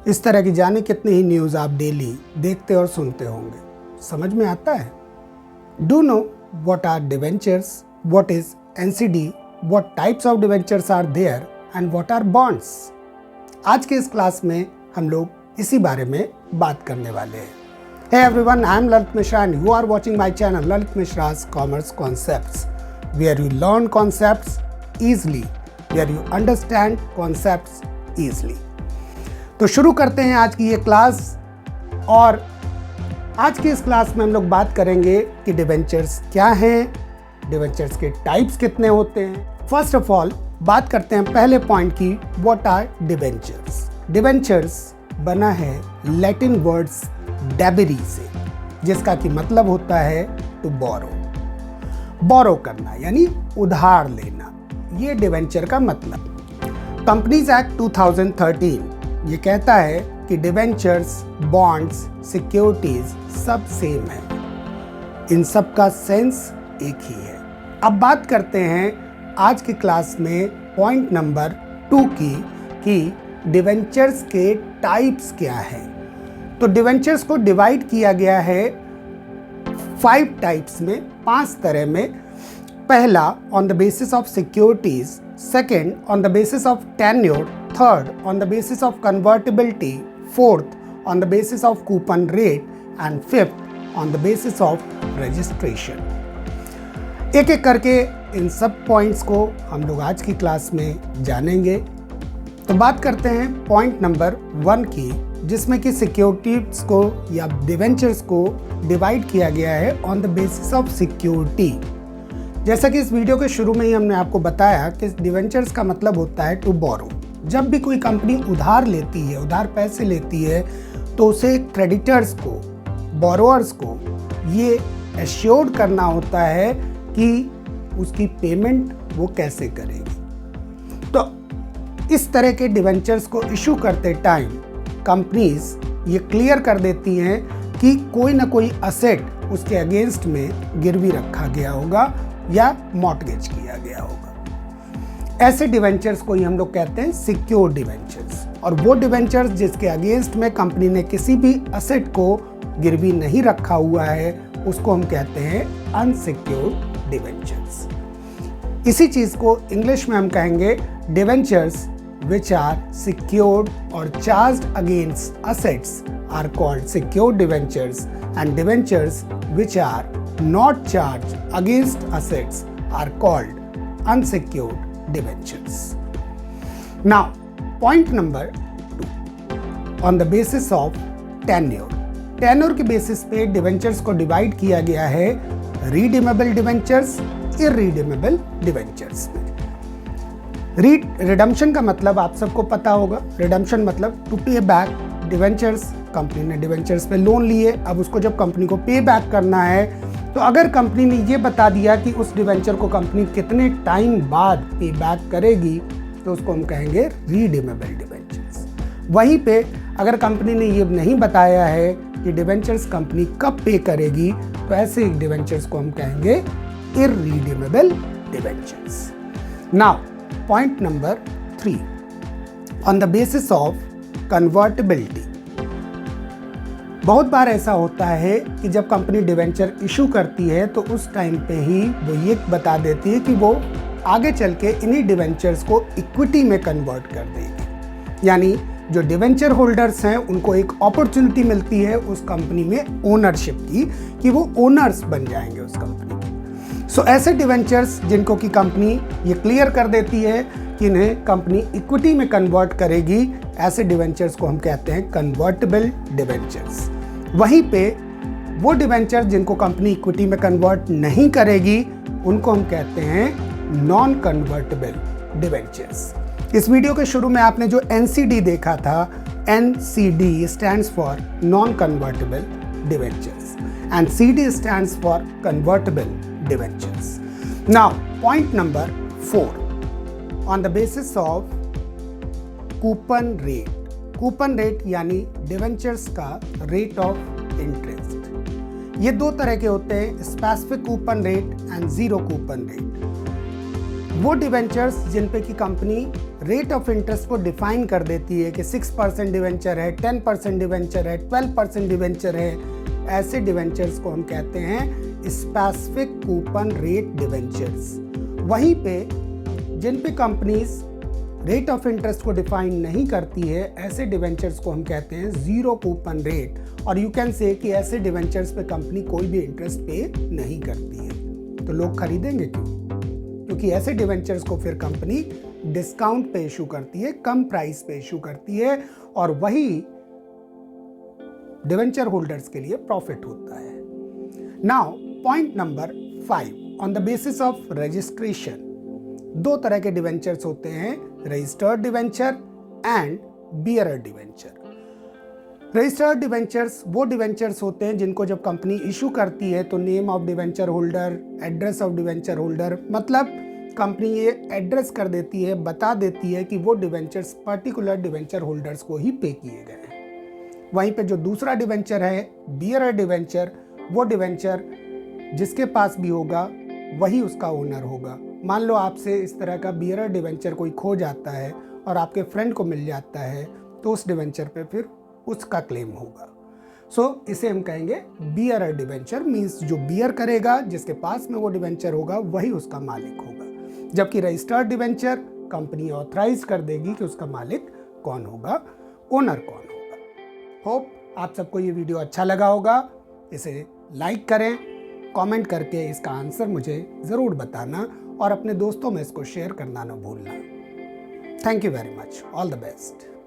इस तरह की जाने कितनी ही न्यूज़ आप डेली देखते और सुनते होंगे, समझ में आता है? Do know what are debentures, what is NCD, what types of debentures are there and what are bonds. आज के इस क्लास में हम लोग इसी बारे में बात करने वाले हैं। Hey everyone, I am Lalit Mishra and you are watching my channel Lalit Mishra's Commerce Concepts, where you learn concepts easily, where you understand concepts easily। तो शुरू करते हैं आज की ये क्लास। और आज की इस क्लास में हम लोग बात करेंगे कि डिवेंचर्स क्या हैं, डिवेंचर्स के टाइप्स कितने होते हैं। फर्स्ट ऑफ ऑल बात करते हैं पहले पॉइंट की, व्हाट आर डिवेंचर्स। डिवेंचर्स बना है लैटिन वर्ड्स डेबिरी से, जिसका कि मतलब होता है टू बोरो करना, यानी उधार लेना। ये डिवेंचर का मतलब। कंपनीज एक्ट 2013 ये कहता है कि डिवेंचर्स, बॉन्ड्स, सिक्योरिटीज सब सेम है, इन सब का सेंस एक ही है। अब बात करते हैं आज की क्लास में पॉइंट नंबर 2 की, कि डिवेंचर्स के टाइप्स क्या हैं। तो डिवेंचर्स को डिवाइड किया गया है 5 टाइप्स में, 5 तरह में। पहला on the basis of securities, second on the basis of tenure, third on the basis of convertibility, fourth on the basis of coupon rate and fifth on the basis of registration. एक एक करके इन सब points को हम लोग आज की class में जानेंगे। तो बात करते हैं पॉइंट नंबर 1 की, जिसमें कि सिक्योरिटीज को या डिवेंचर्स को डिवाइड किया गया है on the basis of security. जैसा कि इस वीडियो के शुरू में ही हमने आपको बताया कि डिवेंचर्स का मतलब होता है टू बोरो। जब भी कोई कंपनी उधार लेती है, उधार पैसे लेती है, तो उसे क्रेडिटर्स को, बोरोअर्स को ये एश्योर्ड करना होता है कि उसकी पेमेंट वो कैसे करेगी। तो इस तरह के डिवेंचर्स को इशू करते टाइम कंपनीज ये क्लियर कर देती हैं कि कोई ना कोई असेट उसके अगेंस्ट में गिरवी रखा गया होगा या मॉर्टगेज किया गया होगा। ऐसे डिवेंचर्स को ही हम लोग कहते हैं सिक्योर्ड डिवेंचर्स। और वो डिवेंचर्स जिसके अगेंस्ट में कंपनी ने किसी भी असेट को गिरवी नहीं रखा हुआ है, उसको हम कहते हैं अनसिक्योर्ड डिवेंचर्स। इसी चीज को इंग्लिश में हम कहेंगे debentures which are secured or charged against assets are called secured debentures, and debentures which are not charged against assets are called unsecured debentures. Now, point number 2, on the basis of tenure. Tenure के basis पे debentures को divide किया गया है redeemable debentures, irredeemable debentures में। Redemption का मतलब आप सबको पता होगा। रिडम्पशन मतलब टू पे बैक डिवेंचर्स। कंपनी ने डिवेंचर्स पे लोन लिए, अब उसको जब कंपनी को पे बैक करना है, तो अगर कंपनी ने ये बता दिया कि उस डिवेंचर को कंपनी कितने टाइम बाद पे बैक करेगी, तो उसको हम कहेंगे रीडीमेबल डिवेंचर्स। वहीं पे अगर कंपनी ने ये नहीं बताया है कि डिवेंचर्स कंपनी कब पे करेगी, तो ऐसे डिवेंचर्स को हम कहेंगे irredeemable debentures. Now point number 3, on the basis of convertibility. बहुत बार ऐसा होता है कि जब कंपनी डिवेंचर इशू करती है, तो उस टाइम पे ही वो ये बता देती है कि वो आगे चल के इन्हीं डिवेंचर्स को इक्विटी में कन्वर्ट कर देगी। यानी जो डिवेंचर होल्डर्स हैं, उनको एक अपॉर्चुनिटी मिलती है उस कंपनी में ओनरशिप की, कि वो ओनर्स बन जाएंगे उस कंपनी के। सो ऐसे डिवेंचर्स जिनको कि कंपनी ये क्लियर कर देती है कि इन्हें कंपनी इक्विटी में कन्वर्ट करेगी, ऐसे डिवेंचर्स को हम कहते हैं कन्वर्टिबल डिवेंचर्स। वहीं पे वो डिवेंचर्स जिनको कंपनी इक्विटी में कन्वर्ट नहीं करेगी, उनको हम कहते हैं नॉन कन्वर्टिबल डिवेंचर्स। इस वीडियो के शुरू में आपने जो एनसीडी देखा था, NCD stands for non convertible debentures and CD stands for convertible debentures. Now, point number 4, on the basis of coupon rate. Coupon rate यानी डिवेंचर्स का रेट ऑफ इंटरेस्ट। ये 2 तरह के होते हैं, specific coupon rate and zero coupon rate. वो debentures जिन पे की कंपनी रेट ऑफ इंटरेस्ट को डिफाइन कर देती है कि 6% डिवेंचर है, 10% डिवेंचर है, 12% डिवेंचर है। ऐसे डिवेंचर्स को हम कहते हैं स्पेसिफिक कूपन रेट डिवेंचर्स। वहीं पे जिन पे कंपनीज रेट ऑफ इंटरेस्ट को डिफाइन नहीं करती है, ऐसे डिवेंचर्स को हम कहते हैं जीरो कूपन रेट। और यू कैन से कि ऐसे डिवेंचर्स पे कंपनी कोई भी इंटरेस्ट पे नहीं करती है। तो लोग खरीदेंगे क्यों? क्योंकि ऐसे डिवेंचर्स को फिर कंपनी डिस्काउंट पे इशू करती है, कम प्राइस पे इशू करती है, और वही डिवेंचर होल्डर्स के लिए प्रॉफिट होता है। Now point number 5, on the basis of registration. दो तरह के डिवेंचर्स होते हैं, registered debenture and bearer debenture. Registered debentures वो डिवेंचर्स होते हैं जिनको जब कंपनी इशू करती है तो name of debenture holder, address of debenture holder, मतलब कंपनी ये एड्रेस कर देती है, बता देती है कि वो डिवेंचर्स पर्टिकुलर डिवेंचर होल्डर्स को ही पे किए गए हैं। वहीं पे जो दूसरा डिवेंचर है बियरर डिवेंचर, वो डिवेंचर जिसके पास भी होगा वही उसका ओनर होगा। मान लो आपसे इस तरह का बियरर डिवेंचर कोई खो जाता है और आपके फ्रेंड को मिल जाता है, तो उस डिवेंचर पे फिर उसका क्लेम होगा। सो इसे हम कहेंगे बियरर डिवेंचर, मींस जो बियर करेगा, जिसके पास में वो डिवेंचर होगा वही उसका मालिक होगा। जबकि रजिस्टर्ड डिवेंचर कंपनी ऑथराइज कर देगी कि उसका मालिक कौन होगा, ओनर कौन होगा। होप आप सबको ये वीडियो अच्छा लगा होगा। इसे लाइक करें, कमेंट करके इसका आंसर मुझे ज़रूर बताना, और अपने दोस्तों में इसको शेयर करना ना भूलना। Thank you very much, all the best.